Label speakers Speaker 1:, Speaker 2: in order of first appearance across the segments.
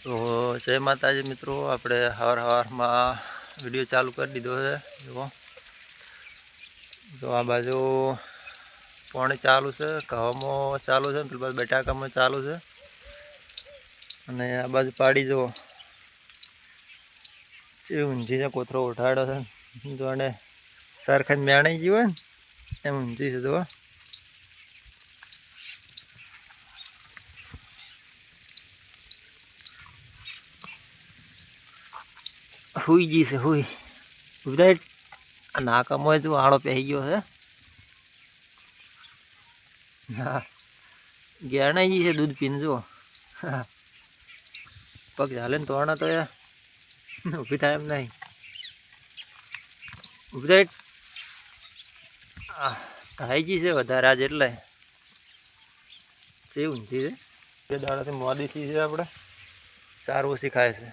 Speaker 1: તો જય માતાજી મિત્રો, આપણે સવારમાં વિડીયો ચાલુ કરી દીધો છે. જો આ બાજુ પાણી ચાલુ છે, ઘઉંમાં ચાલુ છે, પેલી બાજુ બટાકામાં ચાલુ છે, અને આ બાજુ પાડી જો ઊંઝી છે, કોથરો ઉઠાડ્યો છે. જો અને સરખંડ મેણાઈ ગયું હોય ને એમ ઊંઝી છે. જો હુઈ ગઈ છે, હુઈ રાઈટ. નાકામાં જો આળો પહેરી ગયો છે. હા, ગેણાઈ ગઈ છે દૂધ પીને. જો પગ ચાલે ને તોણા તો ઊભી થાય એમ નહીં. ઊભી રાઈટ. થઈ ગઈ છે વધારે આજે, એટલે છે ઊંચી છે. બે દાડાથી મોદી છે. આપણે સારું ઓછી ખાય છે.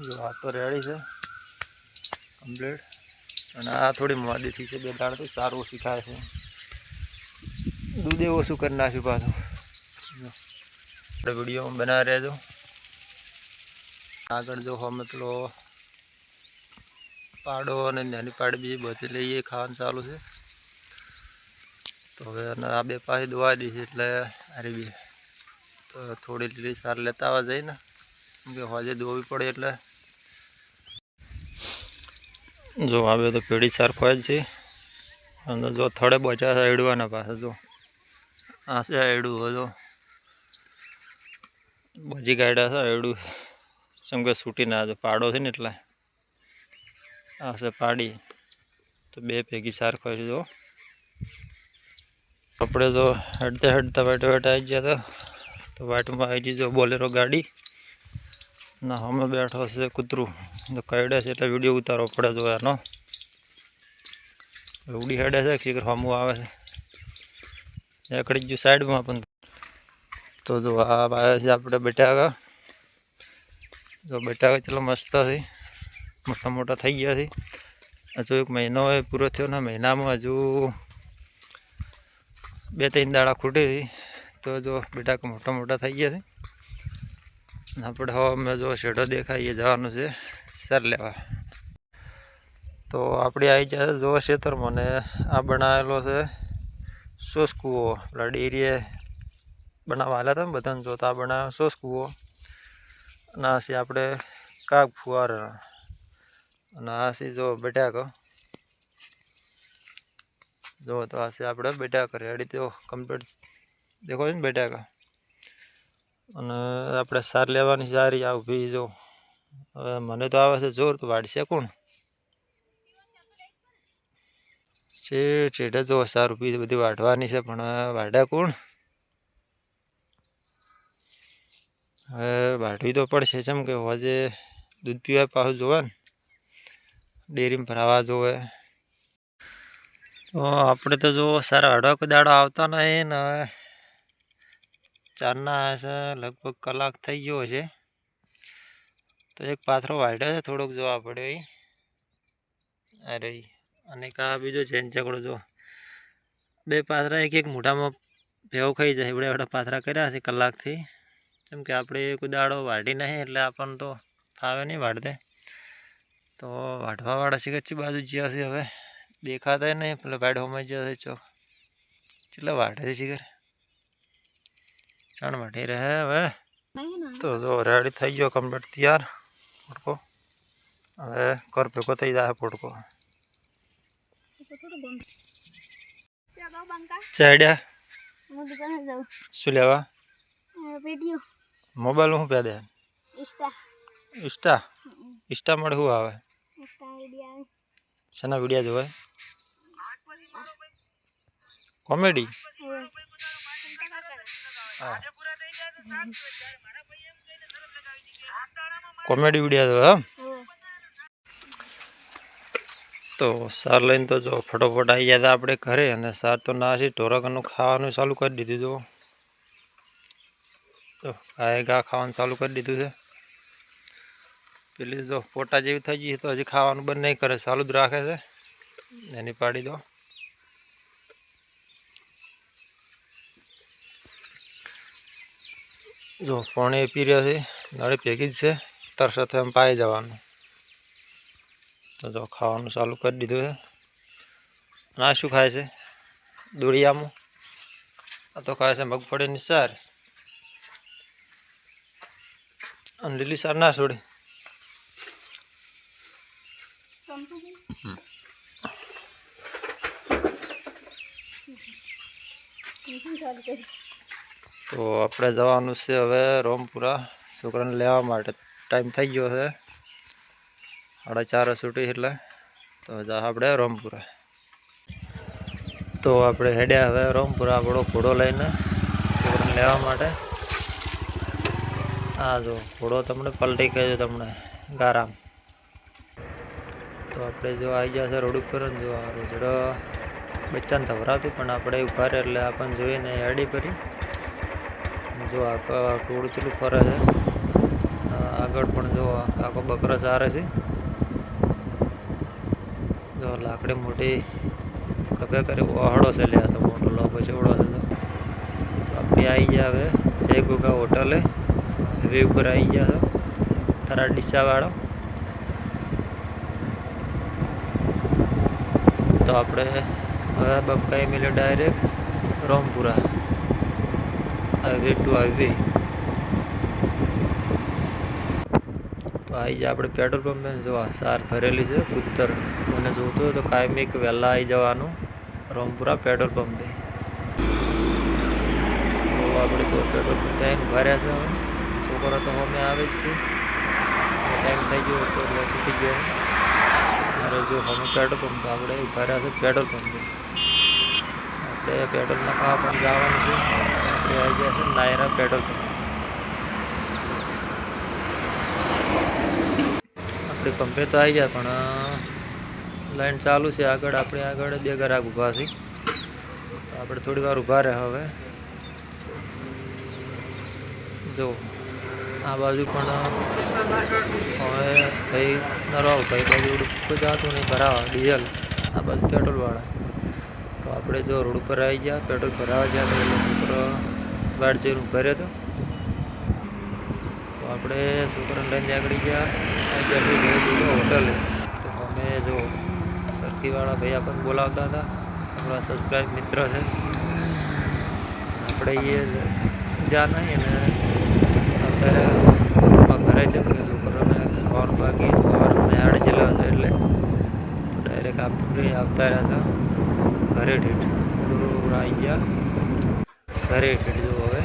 Speaker 1: જો આ તો રેડી છે કમ્પ્લીટ, અને આ થોડી મોદી થઈ છે. બે દાડાથી સારું ઓછી ખાય છે. દૂધ એવું ઓછું કરી નાખ્યું પાછું. આપણે વિડીયો બનાવી રહેજો. આગળ જો અમે પેલો પાડો અને નાની પાડી બીજી બધી લઈએ, ખાવાનું ચાલુ છે. તો હવે આ બે પાસે દોવા દી છે, એટલે હારી બી તો થોડી લીલી સાર લેતા આવવા જઈએ ને, કેમ કે હોજે દોવી પડે. એટલે જો આવે તો પેઢી સાર ખોય જ છે. અને જો થડે બચા છે એડવાના પાસે. જો આ છે એડું, જો બજી ગાડ્યા છે એડું, જેમ કે છૂટી ના જો પાડો છે ને, એટલે આ છે પાડી. તો બે ભેગી સાર ખોય છે. જો આપણે જો હેડતા હેડતા વાટ આવી ગયા હતા, તો વાટમાં આવી ગઈ જો બોલેરો ગાડી, ના અમે બેઠો છે કૂતરું. તો કઈડે છે એટલે વિડીયો ઉતારવો પડે. જો એનો ઉડી હેડે છે, ખીખર હમું આવે છે એકડી ગયું સાઈડમાં. પણ તો જો આ આવે છે આપણે બટાકા. જો બટાકા ચલો મસ્ત છે, મોટા મોટા થઈ ગયા છે. હજુ એક મહિનો પૂરો થયો ને, મહિનામાં હજુ 2-3 દાડા ખૂટે છે. તો જો બટાકા મોટા મોટા થઈ ગયા છે. આપણે હવે અમે જો શેઢો દેખાઈએ જવાનું છે સર લેવા. તો આપણે આવી જાય જો ખેતર. મને આ બનાવેલો છે સોસ કૂવો. આપણા ડેરીએ બનાવવા હાલ્યા હતા ને બધાને, જોતા બનાવ્યો સોસ કૂવો. અને આ છે આપણે કાગ ફુવાર, અને આ છે જો બટાકા. જો તો આ છે આપણે બટાકા રેડી. તો કમ્પ્લીટ દેખો છે ને બટાકા. અને આપણે સાર લેવાની સારી આવ ભી. જો હવે મને તો આવે છે જોર, તો વાળશે કોણ? છેઠે જો સારું પી બધી વાઢવાની છે, પણ વાઢ્યા કોણ? હવે વાઢવી તો પડશે, જેમ કે હોજે દૂધ પીવા પાછું જોવે ને, ડેરીમાં ભરાવા જોવે. તો આપણે તો જો સારા વાઢવા કોઈ દાડો આવતા નહીં ને. હવે 4ના છે, લગભગ કલાક થઈ ગયો છે. તો એક પાથરો વાઢ્યો છે, થોડોક જોવા પડ્યો એ. અરે અને કા બીજો છે ઝઘડો. જો બે પાથરા એક મોઢામાં ભેવ ખાઈ જાય. એવડે એવડા પાથરા કર્યા છે કલાકથી. કેમ કે આપણે કોઈ દાડો વાઢી નહીં, એટલે આપણને તો ફાવે નહીં વાઢતે. તો વાઢવાવાળા શીખર બાજુ જ્યાં છે હવે દેખાતા નહીં. પેલા વાઢ હોમાં જ્યાં છે ચોક એટલે વાઢે છે શીખર ચાણ વાઢી રહે હવે. તો જો રેડી થઈ ગયો કમ્પ્લીટ તૈયાર પોટકો. હવે ઘર ભેગો થઈ જાય પોટકો. ચાડ્યા શું લેવા? મોબાઈલ શું પે દે? ઇન્સ્ટા. ઇન્સ્ટા મળે શું આવે? શેના વિડીયા જોવે? કોમેડી? હા, કોમેડી વિડીયા જોવે. હા, તો સાર લઈને તો જો ફટોફટ આવી ગયા હતા આપણે ઘરે. અને સાર તો ના છે, ઢોરકનું ખાવાનું ચાલુ કરી દીધું. જો ગાય ઘા ખાવાનું ચાલુ કરી દીધું છે. પેલી જો પોટા જેવી થઈ ગઈ તો હજી ખાવાનું બંધ નહીં કરે, ચાલુ જ રાખે છે. એની પાડી દો. જો પાણી પી રહ્યા છે, નળી ભેગી જ છે, તરસાથે એમ પાઈ જવાનું. તો જો ખાવાનું ચાલુ કરી દીધું છે. ના શું ખાય છે દોડિયામાં? આ તો ખાય છે મગફળીની સાર અને લીલી સાર ના છોડી. તો આપણે જવાનું છે હવે રોમપુરા છોકરાને લેવા માટે. ટાઈમ થઈ ગયો છે 4:30 છૂટી એટલે તો જા આપણે રોમપુરા. તો આપણે હેડ્યા હવે રોમપુરા આપણો ઘોડો લઈને છોકરાને લેવા માટે. હા જો ઘોડો તમને પલટી કહેજો તમને ગારામ. તો આપણે જો આવી ગયા છે રોડ ઉપર. જો આ રોજડો બચ્ચાને ધવરાતું પણ આપણે ઉભા રહે એટલે આપણને જોઈને હેડી કરી. જો આ ટોળું ચેલું ફરે છે. આગળ પણ જો આખો બકરો સારે છે. જો લાકડી મોટી કપે કરી ઓહળો છે. લે તો મોટો લોબો ચેવડો છે. તો આપણે આવી ગયા હવે જય ગોગા હોટલે વે ઉપર આવી ગયા છો થરા ડીસાવાળો. તો આપણે હવે બપકાઈ મિલે ડાયરેક્ટ રોમપુરા હાઈવે ટુ હાઈવે. તો આવી જાય આપણે પેટ્રોલ પંપે. જો સાર ભરેલી છે કુત્તર. મને જોતું હોય તો કાયમિક વહેલા આવી જવાનું રોમપુરા પેટ્રોલ પંપે. તો આપણે જો પેટ્રોલ પંપે આવીને ભર્યા છે. હવે છોકરો તો અમે આવે જ છે. ટાઈમ થઈ ગયો તો એટલે છૂટી ગયા. મારે જો અમે પેટ્રોલ પંપ આપણે ભર્યા છે પેટ્રોલ પંપે. આપણે પેટ્રોલ નાખવા પણ જવાનું છે. આપણે આવી ગયા છે નાયરા પેટ્રોલ પંપ. આપણે પંપે તો આવી જાય પણ લાઈન ચાલુ છે આગળ. આપણે આગળ 2 ગ્રાહક ઊભા છે. તો આપણે થોડી વાર ઊભા રહે. હવે જો આ બાજુ પણ હવે ભાઈ નરો ભાઈ બાજુ કોઈ જતું નહીં ભરાવા ડીઝલ. આ બાજુ પેટ્રોલવાળા. તો આપણે જો રોડ ઉપર આવી ગયા પેટ્રોલ ભરાવા ગયા. તો એટલે છોકરો વાડ જઈને ભર્યો હતો. તો આપણે છોકરાને લઈને આગળ ગયા હોટલે. તો અમે જો સરખીવાળા ભાઈ આપણને બોલાવતા હતા. આપણા સબસ્ક્રાઈબ મિત્ર છે. આપણે એ જા નહીં અને અત્યારે ઘરે છે કે છોકરાને ખાવાનું બાકી સવારને 8 જેલા હતા એટલે ડાયરેક્ટ આપણે આવતા રહ્યા હતા ઘરે ઠેઠ. આવી ગયા ઘરે ઠેઠ. જો હવે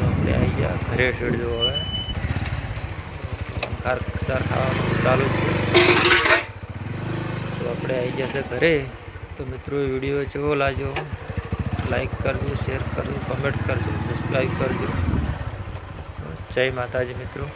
Speaker 1: આપણે આવી ગયા ઘરે ઠેઠ. જો હવે સાર ખાવાનું ચાલુ જ છે. તો આપણે આવી ગયા છે ઘરે. તો મિત્રો વિડીયો કેવો લાગ્યો લાઈક કરજો, શેર કરજો, કમેન્ટ કરજો, સબસ્ક્રાઈબ કરજો. જય માતાજી મિત્રો.